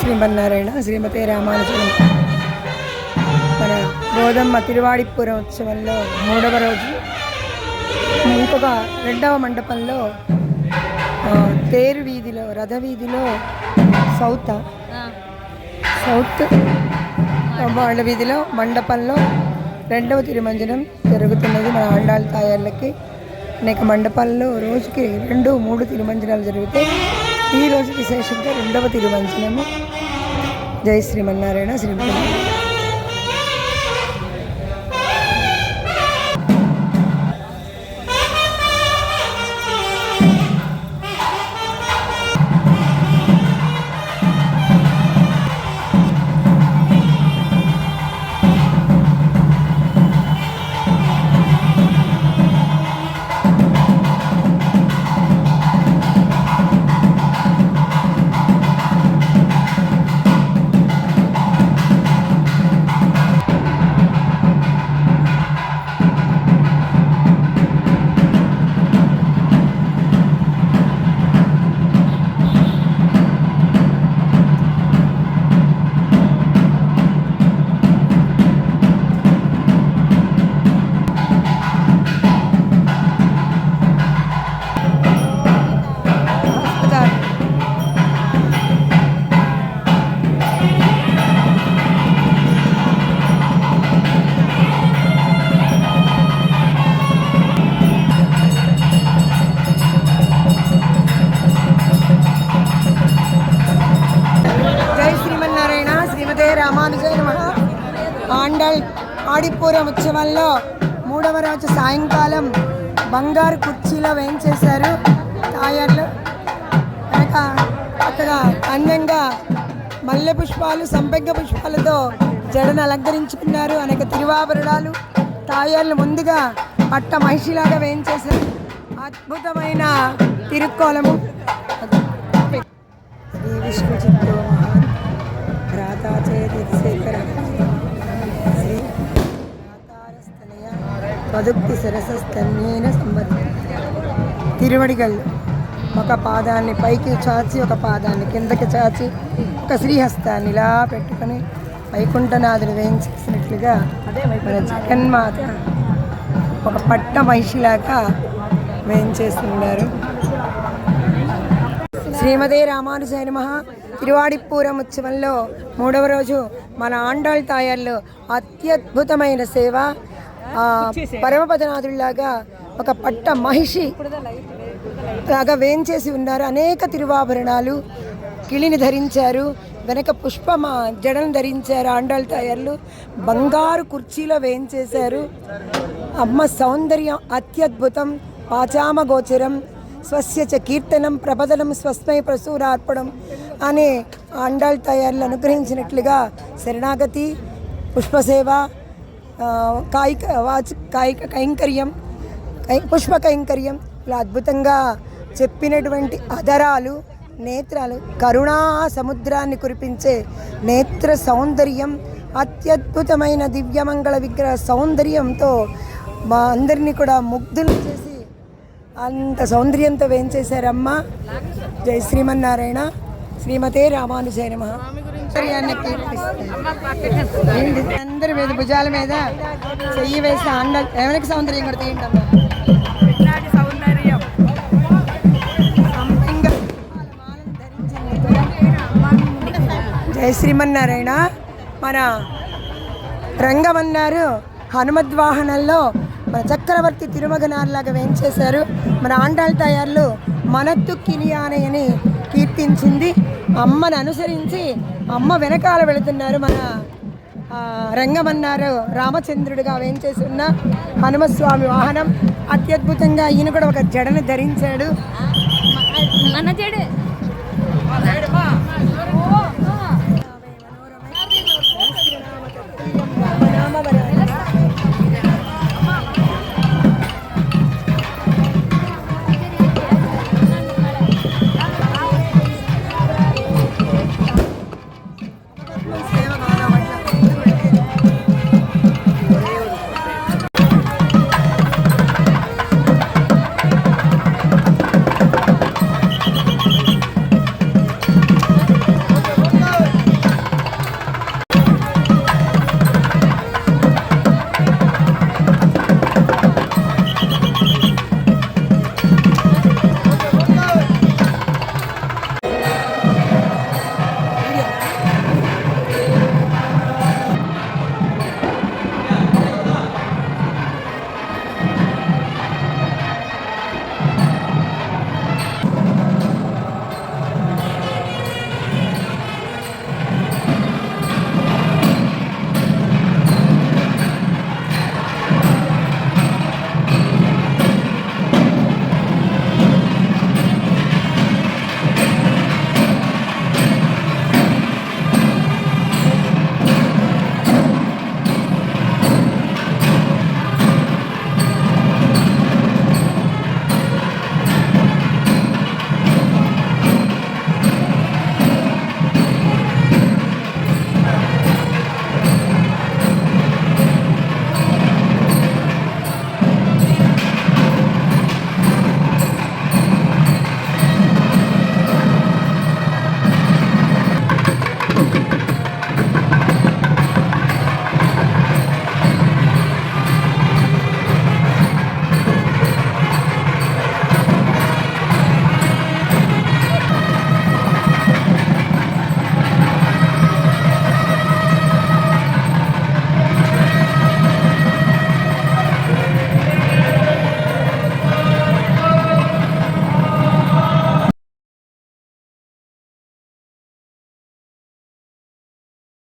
శ్రీమన్నారాయణ శ్రీమతే రామానుజన్. మన గోదమ్మ తిరువాడిపురం ఉత్సవంలో 3వ రోజు ఇంకొక 2వ మండపంలో తేరు వీధిలో రథ వీధిలో సౌత్ వాళ్ళ వీధిలో మండపంలో 2వ తిరుమంజనం జరుగుతున్నది. మన ఆండాళ్ళ తాయాళ్ళకి అనేక మండపాల్లో రోజుకి 2-3 తిరుమంజనాలు జరుగుతాయి. ఈ రోజు విశేషంగా 2వ తిరుమంజనము. జై శ్రీమన్నారాయణ శ్రీమన్నారాయణ. రామానుజాయ నమః. ఆండాళ్ ఆడిపురం ఉత్సవంలో 3వ రోజు సాయంకాలం బంగారు కుర్చీలో వేయించేశారు తాయార్లు. కనుక చక్కగా అందంగా మల్లె పుష్పాలు సంపెంగ పుష్పాలతో జడను అలంకరించుకున్నారు. అనేక తిరువాభరణాలు తాయార్లు ముందుగా పట్ట మహిషిలాగా వేయించేశారు. అద్భుతమైన తిరుక్కోలము. శ్రీ విష్ణు చిత్తో పదుక్తి సరసస్తన్యేన సంబంధ. తిరువడిగళ్ళు ఒక పాదాన్ని పైకి చాచి ఒక పాదాన్ని కిందకి చాచి ఒక శ్రీహస్తాన్ని ఇలా పెట్టుకొని వైకుంఠనాథుని వేయించేసినట్లుగా మన జగన్మాత ఒక పట్ట మహిషిలాగా వేయించేస్తున్నారు. శ్రీమతే రామానుజాయ నమః. తిరువాడిపురం ఉత్సవంలో 3వ రోజు మన ఆండాళ్ తాయార్లు అత్యద్భుతమైన సేవ. పరమపదనాథుడిలాగా ఒక పట్ట మహిషి లాగా వేయించేసి ఉన్నారు. అనేక తిరువాభరణాలు కిళిని ధరించారు. వెనక పుష్పమ జడను ధరించారు. ఆండాళ్ తాయార్లు బంగారు కుర్చీలో వేయించేశారు. అమ్మ సౌందర్యం అత్యద్భుతం. పాచామ గోచరం స్వస్య చ కీర్తనం ప్రబదనం స్వస్మై ప్రసూరార్పణం అనే ఆండాళ్ తాయార్లు అనుగ్రహించినట్లుగా శరణాగతి, పుష్పసేవ, కాయిక కైంకర్యం, పుష్ప కైంకర్యం ఇలా అద్భుతంగా చెప్పినటువంటి అధరాలు, నేత్రాలు, కరుణా సముద్రాన్ని కురిపించే నేత్ర సౌందర్యం, అత్యద్భుతమైన దివ్యమంగళ విగ్రహ సౌందర్యంతో మా అందరినీ కూడా ముగ్ధులు చేసి అంత సౌందర్యంతో వేయించేశారమ్మ. జై శ్రీమన్నారాయణ శ్రీమతే రామానుజాయ నమః. అందరి మీద భుజాల మీద చెయ్యి వేసి ఆండాళ్ ఎవరికి సౌందర్యం కూడా తీయండి. జై శ్రీమన్నారాయణ. మన రంగమన్నారు హనుమద్వాహనంలో మన చక్రవర్తి తిరుమగనార్లాగా వేయించేశారు. మన ఆండాళ్ తాయార్లు మనత్తు కిలియానని కీర్తించింది. అమ్మను అనుసరించి అమ్మ వెనకాల వెళుతున్నారు. మన రంగమన్నారు రామచంద్రుడిగా వేయించేసి ఉన్న హనుమస్వామి వాహనం. అత్యద్భుతంగా ఈయన కూడా ఒక జడను ధరించాడు.